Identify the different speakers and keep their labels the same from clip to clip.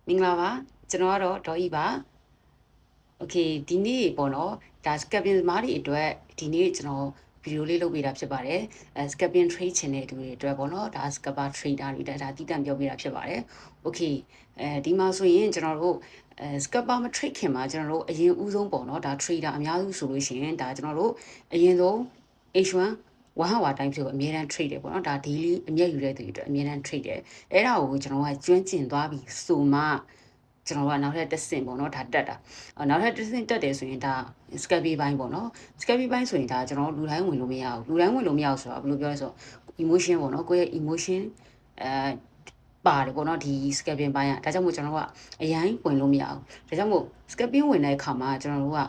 Speaker 1: မင်္ဂလာပါကျွန်တော်ကတော့ဒေါ်ဤပါโอเคဒီနေ့ပေါ့နော်ဒါ scalping သမားတွေအတွက်ဒီနေ့ကျွန်တော်ဗီဒီယိုလေးလုပ်ပေးတာဖြစ်ပါတယ်scalping trade ချင်တဲ့သူတွေအတွက်ပေါ့နော်ဒါ scalper trader တွေဒါတည်တံ့ပြောပေးတာဖြစ်ပါတယ်โอเคဒီမှာဆိုရင်ကျွန်တော်တို့scalper မ trade ခင်မှာကျွန်တော်တို့အရင်ဦးဆုံးပေါ့နော်ဒါ trader အများစုဆိုလို့ရှိရင်ဒါကျွန်တော်တို့အရင်ဆုံး H1 ဝါဟဝါတိုင်းဖြစ်ကိုအမြဲတမ်း trade တယ်ပေါ့နော်ဒါ daily အမြဲယူတဲ့သူတွေအတွက်အမြဲတမ်း trade တယ်အဲ့ဒါကိုကျွန်တော်ကကျွမ်းကျင်သွားပြီဆိုမှကျွန်တော်ကနောက်ထပ်တစ်ဆင့်ပေါ့နော်ဒါတက်တာနောက်ထပ်တစ်ဆင့်တက်တယ်ဆိုရင်ဒါ scalping ဘိုင်းပေါ့နော် scalping ဘိုင်းဆိုရင်ဒါကျွန်တော်လူတိုင်းဝင်လို့မရဘူးလူတိုင်းဝင်လို့မရဘူးဆိုတော့ဘယ်လိုပြောလဲဆိုတော့ emotion ပေါ့နော်ကိုယ့်ရဲ့ emotion ပါတယ်ပေါ့နော်ဒီ scalping ဘိုင်းอ่ะဒါကြောင့်မို့ကျွန်တော်ကအရင်ဝင်လို့မရဘူးဒါကြောင့်မို့ scalping ဝင်တဲ့အခါမှာကျွန်တော်တို့က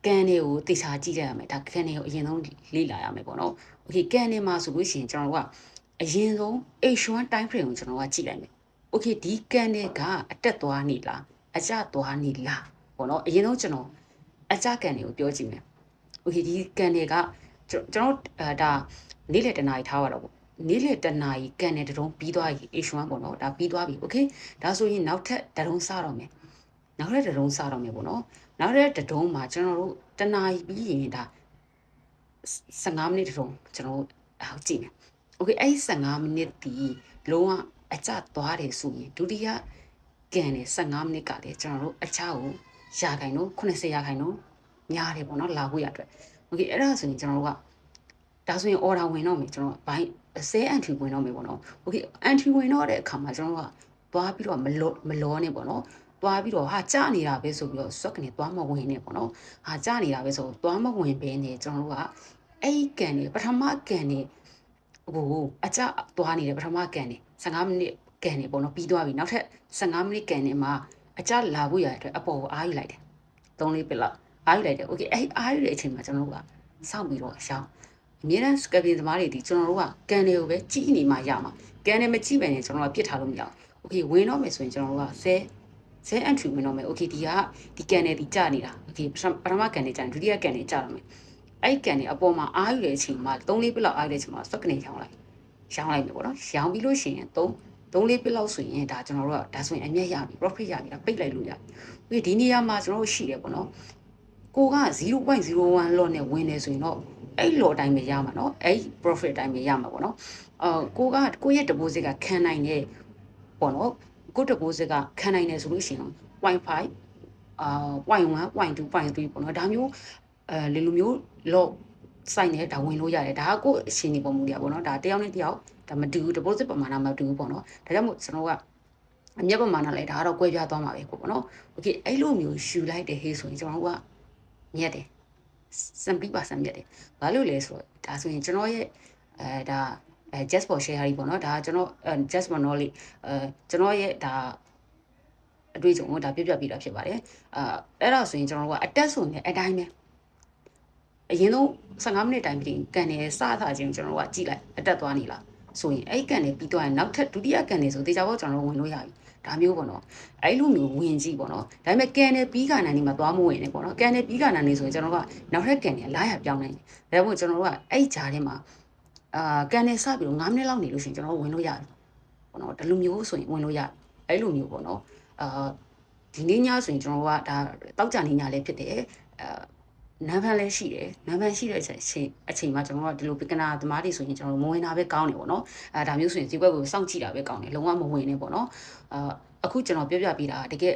Speaker 1: ကန်တွေကိုတေချာကြည့်ရမယ်ဒါကန်တွေကိုအရင်ဆုံးလေ့လာရမယ်ပေါ့နော်โอเคကန်တွေမှာဆိုလို့ရှိရင်ကျွန်တော်တို့ကအရင်ဆုံး H1 time frame ကိုကျွန်တော်ကကြည့်လိုက်မယ်โอเคဒီကန်တွေကအတက်သွားနေလားအကျသွားနေလားပေါ့နော်အရင်ဆုံးကျွန်တော်အကျကန်တွေကိုပြောကြည့်မယ်โอเคဒီကန်တွေကကျွန်တော်ဒါနေ့လယ်တနားရီထားရတော့ပေါ့နေ့လယ်တနားရီကန်တွေတုံးပြီးသွားပြီ H1 ပေါ့နော်ဒါပြီးသွားပြီโอเคဒါဆိုရင်နောက်ထပ်တုံးစတော့မယ်နောက်ထပ်တုံးစတော့မယ်ပေါ့နော်နောက်ထပ်တုံးမှာကျွန်တော်တို့တနားရီပြီးရင်ဒါ15မိနစ်တုံးကျွန်တော်ကြည့်မယ်โอเคအဲ့15မိနစ်ဒီလုံးဝအကျသွားတယ်ဆိုရင်ဒုတိယကန်နဲ့15မိနစ်ကလည်းကျွန်တော်တို့အချကိုရာခိုင်နှုန်း80ရာခိုင်နှုန်းများတယ်ပေါ့နော်လာဖို့ရအတွက်โอเคအဲ့ဒါဆိုရင်ကျွန်တော်တို့ကဒါဆိုရင် order ဝင်တော့မယ်ကျွန်တော်ဘိုင်းဆဲ entry ဝင်တော့မယ်ပေါ့နော်โอเค entry ဝင်တော့တဲ့အခါမှာကျွန်တော်တို့ကသွားပြီးတော့မလောနဲ့ပေါ့နော်သွားပြီးတော့ဟာကြနေတာပဲဆိုပြီးတော့စွက်ကနေသွားမဝင်နဲ့ပေါ့နော်ဟာကြနေတာပဲဆိုသွားမဝင်ဘဲနဲ့ကျွန်တော်တို့ကအဲ့ဒီကန်နေပထမကန်နေဟိုအကြသွားနေတယ်ပထမကန်နေ15မိနစ်ကန်နေပေါ့နော်ပြီးသွားပြီနောက်ထပ်15မိနစ်ကန်နေမှာအကြလာဖို့ရတဲ့အတွက်အပေါ်ကိုအားယူလိုက်တယ်3-4ပစ်လောက်အားယူလိုက်တယ်โอเคအဲ့အားယူတဲ့အချိန်မှာကျွန်တော်တို့ကစောင့်ပြီးတော့ရှောင်းအမြဲတမ်း scalping သမားတွေဒီကျွန်တော်တို့ကကန်တွေကိုပဲကြည့်နေမှရမှာကန်တွေမကြည့်ပဲနဲ့ကျွန်တော်ကပြစ်ထားလို့မရဘူးโอเคဝင်တော့မယ်ဆိုရင်ကျွန်တော်တို့ကဆဲ entry ဝင်တော့မယ်โอเคဒီကန်တွေဒီကြနေတာโอเคပထမကန်တွေကြဒုတိယကန်တွေကြတော့မယ်အဲ့ကန်တွေအပေါ်မှာအားယူတဲ့အချိန်မှာ3-4ပစ်လောက်အားယူတဲ့အချိန်မှာစွက်ကနေရောင်းလိုက်မယ်ပေါ့နော်ရောင်းပြီးလို့ရှိရင်3-4ပစ်လောက်ဆိုရင်ဒါကျွန်တော်တို့ကဒါဆိုရင်အမြတ်ရပြီ profit ရပြီဒါပိတ်လိုက်လို့ရပြီဒီနေရာမှာကျွန်တော်တို့ရှိတယ်ပေါ့နော်ကိုက 0.01 lot နဲ့ဝင်နေဆိုရင်တော့အဲ့ lot အတိုင်းပဲရမှာเนาะအဲ့ profit အတိုင်းပဲရမှာပေါ့နော်ကိုရဲ့ deposit ကခံနိုင်တဲ့ပေါ့နော်ကို deposit ကခံနိုင်တယ်ဆိုလို့ရှိရင် 0.5 0.1 0.2 0.3ပေါ့နော်ဒါမျိုးလေလိုမျိုး lot စိုက်နေဒါဝင်လို့ရတယ်ဒါကကိုအရှင်နေပုံမူရပေါ့နော်ဒါတယောက်နဲ့တယောက်ဒါမတူဘူး deposit ပမာဏမတူဘူးပေါ့နော်ဒါကြောင့်မို့ကျွန်တော်ကအမြတ်ပမာဏလဲဒါကတော့ကွဲပြားသွားမှာပဲပေါ့နော်โอเคအဲ့လိုမျိုးယူလိုက်တဲ့ဟေးဆိုရင်ကျွန်တော်ကမြတ်တယ်70%မြတ်တယ်ဘာလို့လဲဆိုတော့ဒါဆိုရင်ကျွန်တော်ရဲ့ဒါjust for share ကြီးပေါ့နော်ဒါကျွန်တော်just for knowledge ကျွန်တော်ရဲ့ဒါအတွေ့အကြုံကိုဒါပြပြပြတာဖြစ်ပါတယ်အဲ့ဒါဆိုရင်ကျွန်တော်ကအတက်ဆိုရင်အတိုင်းပဲအရင်ဆုံး15မိနစ်တိုင်းပြီးကန်နေစသချင်းကျွန်တော်ကကြည့်လိုက်အတက်သွားနေလားဆိုရင်အဲ့ကန်နေပြီးတော့နောက်ထပ်ဒုတိယကန်နေဆိုတေချာပေါ့ကျွန်တော်ဝင်လို့ရပြီဒါမျိုးပေါ့နော်အဲ့လိုမျိုးဝင်ကြည့်ပေါ့နော်ဒါပေမဲ့ကန်နေပြီးကနန်နေမှာသွားမဝင်နဲ့ပေါ့နော်ကန်နေပြီးကနန်နေဆိုရင်ကျွန်တော်ကနောက်ထပ်ကန်နေလာရပြောင်းနိုင်တယ်ဒါပေမဲ့ကျွန်တော်တို့ကအဲ့ဂျာထဲမှာကန်နေစပြီးတော့9မိနစ်လောက်နေလို့ရှိရင်ကျွန်တော်ဝင်လို့ရတယ်ပေါ့နော်ဒီလိုမျိုးဆိုရင်ဝင်လို့ရတယ်အဲ့လိုမျိုးပေါ့နော်ဒီနေ့ညဆိုရင်ကျွန်တော်ကဒါတောက်ကြနေညလည်းဖြစ်တယ်နန်းဖန်လည်းရှိတယ်နန်းဖန်ရှိတဲ့အချိန်မှာကျွန်တော်ကဒီလိုပကနာသမားတွေဆိုရင်ကျွန်တော်မဝင်တာပဲကောင်းတယ်ပေါ့နော်ဒါမျိုးဆိုရင်ဒီဘက်ကိုစောင့်ကြည့်တာပဲကောင်းတယ်လုံးဝမဝင်နဲ့ပေါ့နော်အခုကျွန်တော်ပြပြပေးတာတကယ်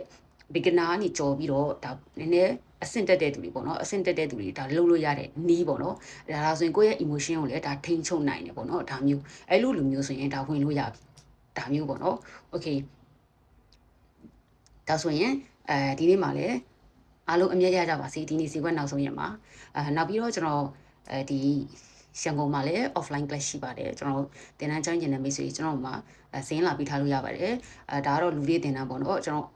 Speaker 1: ပကနာကနေကြော်ပြီးတော့ဒါနည်းနည်းအဆင့်တက်တဲ့သူတွေပေါ့နော်အဆင့်တက်တဲ့သူတွေဒါလှုပ်လို့ရတဲ့နီးပေါ့နော်ဒါဆိုရင်ကိုယ့်ရဲ့ emotion ကိုလည်းဒါထိန်းချုပ်နိုင်တယ်ပေါ့နော်ဒါမျိုးအဲ့လိုလူမျိုးဆိုရင်ဒါဝင်လို့ရပြီဒါမျိုးပေါ့နော် okay ဒါဆိုရင်ဒီနေ့မှာလည်းအားလုံးအမြတ်ရကြပါစေဒီနေ့စီကွက်နောက်ဆုံးရက်မှာနောက်ပြီးတော့ကျွန်တော်ဒီရန်ကုန်မှာလည်း offline class ရှိပါတယ်ကျွန်တော်သင်တန်းကျောင်းကျင်တဲ့မိတ်ဆွေကျွန်တော်မှာစင်းလာပြီးထားလို့ရပါတယ်ဒါကတော့လူတွေသင်တန်းပေါ့နော်ကျွန်တော်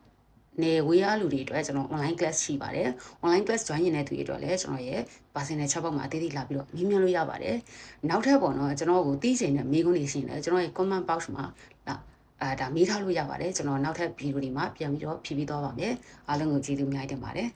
Speaker 1: နေဝေးရလူတွေအတွက်ကျွန်တော် online class ရှိပါတယ် online class join နေတဲ့သူတွေအတွက်လည်းကျွန်တော်ရဲ့ personal chat box မှာအသေးသေးလာပြီးတော့မေးမြန်းလို့ရပါတယ်နောက်ထပ်ပေါ့နော်ကျွန်တော်ကိုသိချင်တဲ့မေးခွန်းတွေရှိရင်လည်းကျွန်တော်ရဲ့ comment box မှာဒါမေးထားလို့ရပါတယ်ကျွန်တော်နောက်ထပ်ဗီဒီယိုတွေမှာပြန်ပြီးတော့ဖြည့်ပြီးသွားပါမယ်အားလုံးကိုကျေးဇူးအများကြီးတင်ပါတယ်